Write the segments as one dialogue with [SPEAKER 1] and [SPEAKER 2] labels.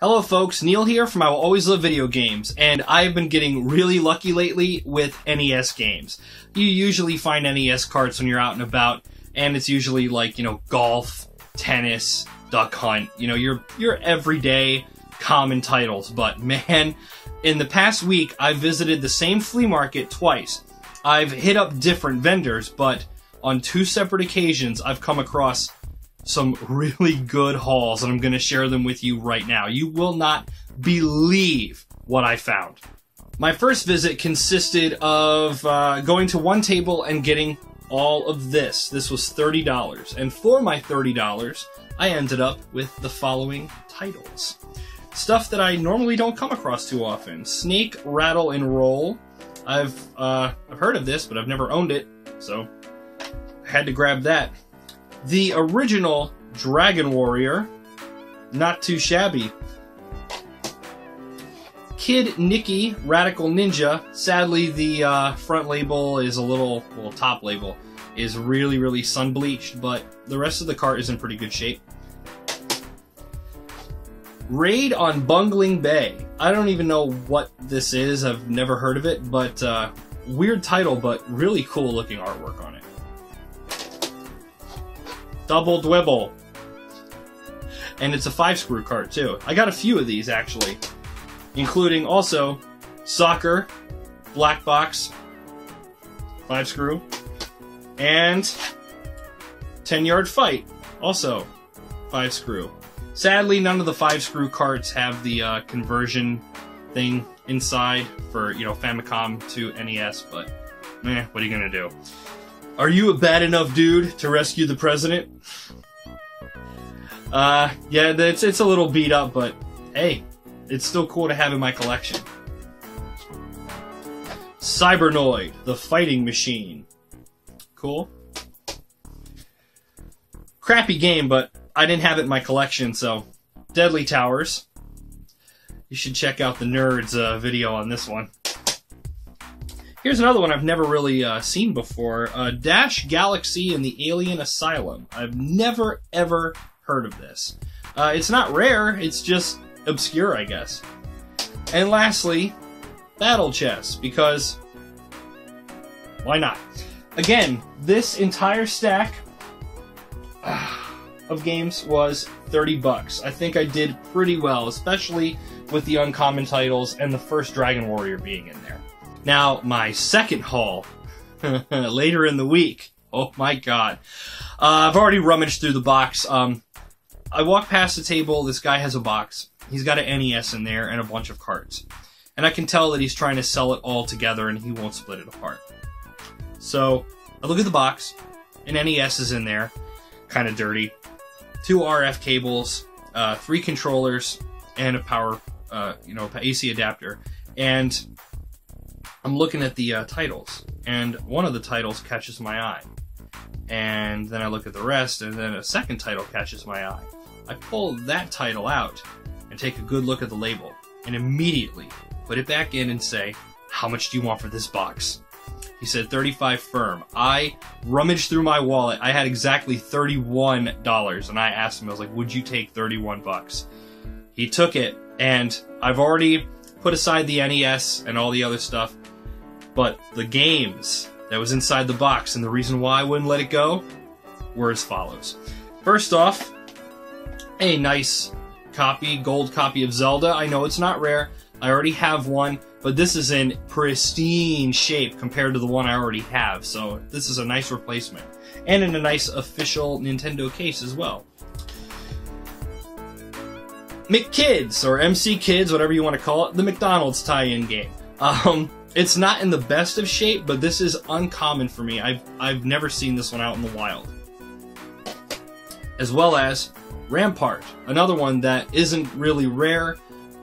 [SPEAKER 1] Hello folks, Neil here from I Will Always Love Video Games, and I've been getting really lucky lately with NES games. You usually find NES carts when you're out and about, and it's usually like, golf, tennis, duck hunt, your everyday common titles. But man, in the past week, I've visited the same flea market twice. I've hit up different vendors, but on two separate occasions, I've come across some really good hauls, and I'm going to share them with you right now. You will not believe what I found. My first visit consisted of going to one table and getting all of this. This was $30, and for my $30, I ended up with the following titles. Stuff that I normally don't come across too often. Snake, Rattle, and Roll. I've heard of this, but I've never owned it, so I had to grab that. The original Dragon Warrior, not too shabby. Kid Nicky, Radical Ninja. Sadly, the front label is top label is really sun bleached, but the rest of the cart is in pretty good shape. Raid on Bungling Bay. I don't even know what this is. I've never heard of it, but weird title, but really cool looking artwork on it. Double Dwibble. And it's a 5-screw cart, too. I got a few of these, actually. Including, also, Soccer, Black Box, 5-screw, and 10-Yard Fight, also 5-screw. Sadly, none of the 5-screw carts have the conversion thing inside for, Famicom to NES, but, what are you gonna do? Are you a bad enough dude to rescue the president? Yeah, it's a little beat up, but hey, it's still cool to have in my collection. Cybernoid, the fighting machine. Cool. Crappy game, but I didn't have it in my collection, so Deadly Towers. You should check out the Nerds video on this one. Here's another one I've never really seen before. Dash Galaxy and the Alien Asylum. I've never, ever heard of this. It's not rare, it's just obscure, I guess. And lastly, Battle Chess, because why not? Again, this entire stack of games was 30 bucks. I think I did pretty well, especially with the uncommon titles and the first Dragon Warrior being in there. Now, my second haul, later in the week. Oh my god. I've already rummaged through the box. I walk past the table, this guy has a box. He's got an NES in there and a bunch of carts. And I can tell that he's trying to sell it all together and he won't split it apart. So, I look at the box, an NES is in there, kind of dirty. 2 RF cables, 3 controllers, and a power, AC adapter. And I'm looking at the titles, and one of the titles catches my eye. And then I look at the rest, and then a second title catches my eye. I pull that title out and take a good look at the label, and immediately put it back in and say, "How much do you want for this box?" He said $35 firm. I rummaged through my wallet. I had exactly $31, and I asked him, I was like, "Would you take 31 bucks?" He took it, and I've already put aside the NES and all the other stuff. But the games that was inside the box, and the reason why I wouldn't let it go, were as follows. First off, a nice copy, gold copy of Zelda. I know it's not rare. I already have one, but this is in pristine shape compared to the one I already have. So this is a nice replacement. And in a nice official Nintendo case as well. McKids, or MC Kids, whatever you want to call it, the McDonald's tie-in game. It's not in the best of shape, but this is uncommon for me. I've never seen this one out in the wild. As well as Rampart, another one that isn't really rare,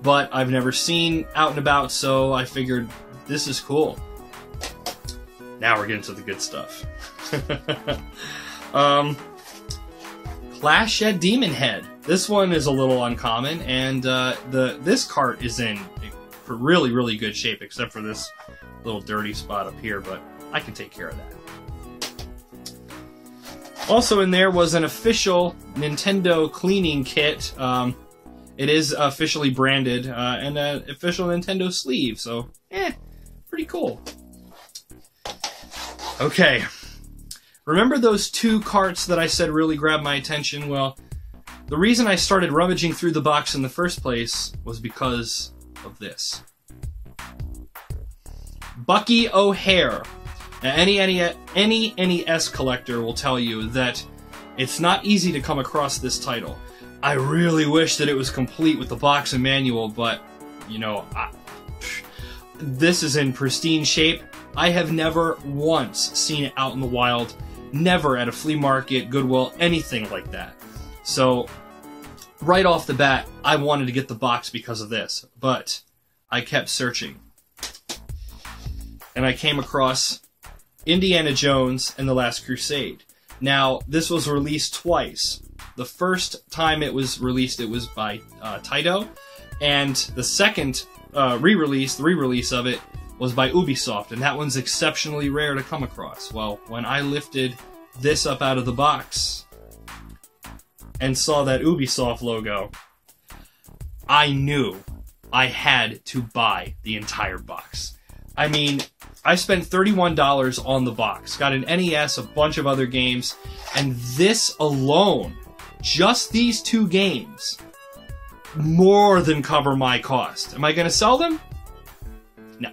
[SPEAKER 1] but I've never seen out and about, so I figured this is cool. Now we're getting to the good stuff. Clash at Demon Head. This one is a little uncommon, and this cart is in really good shape, except for this little dirty spot up here, but I can take care of that. Also in there was an official Nintendo cleaning kit. It is officially branded and an official Nintendo sleeve, so, pretty cool. Okay. Remember those 2 carts that I said really grabbed my attention? Well, the reason I started rummaging through the box in the first place was because of this. Bucky O'Hare. Now, any NES collector will tell you that it's not easy to come across this title. I really wish that it was complete with the box and manual, but, you know, this is in pristine shape. I have never once seen it out in the wild, never at a flea market, Goodwill, anything like that. So, right off the bat, I wanted to get the box because of this, but I kept searching. And I came across Indiana Jones and the Last Crusade. Now, this was released twice. The first time it was released, it was by Taito, and the second re-release of it was by Ubisoft, and that one's exceptionally rare to come across. Well, when I lifted this up out of the box and saw that Ubisoft logo, I knew I had to buy the entire box. I mean, I spent $31 on the box, got an NES, a bunch of other games, and this alone, just these 2 games, more than cover my cost. Am I going to sell them? No.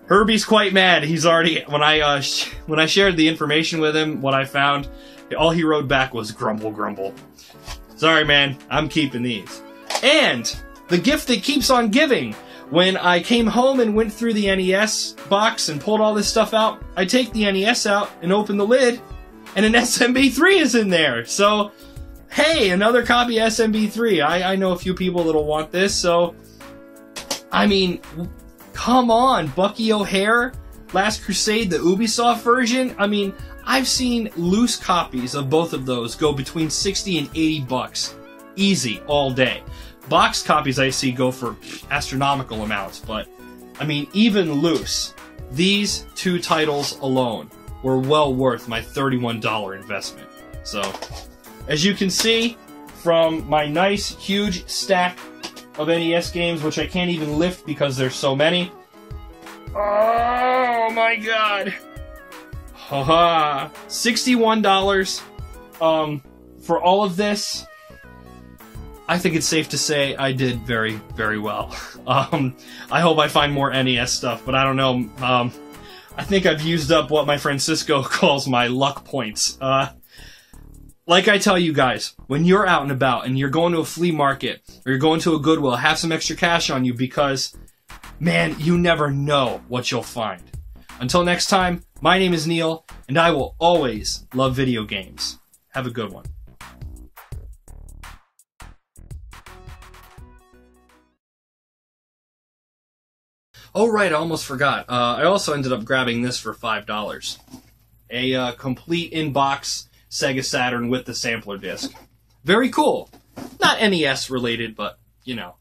[SPEAKER 1] Herbie's quite mad. He's already, when I shared the information with him, what I found, all he wrote back was grumble, grumble. Sorry, man, I'm keeping these. And the gift that keeps on giving. When I came home and went through the NES box and pulled all this stuff out, I take the NES out and open the lid, and an SMB3 is in there. So, hey, another copy of SMB3. I know a few people that'll want this, so, I mean, come on, Bucky O'Hare, Last Crusade, the Ubisoft version. I mean, I've seen loose copies of both of those go between 60 and 80 bucks. Easy, all day. Box copies I see go for astronomical amounts, but, I mean, even loose, these 2 titles alone were well worth my $31 investment. So, as you can see from my nice, huge stack of NES games, which I can't even lift because there's so many. Oh my god! Haha! $61 for all of this. I think it's safe to say I did very, very well. I hope I find more NES stuff, but I don't know. I think I've used up what my friend Cisco calls my luck points. Like I tell you guys, when you're out and about and you're going to a flea market or you're going to a Goodwill, have some extra cash on you because, man, you never know what you'll find. Until next time, my name is Neil, and I will always love video games. Have a good one. Oh right, I almost forgot. I also ended up grabbing this for $5. A complete in-box Sega Saturn with the sampler disc. Very cool. Not NES related, but, you know.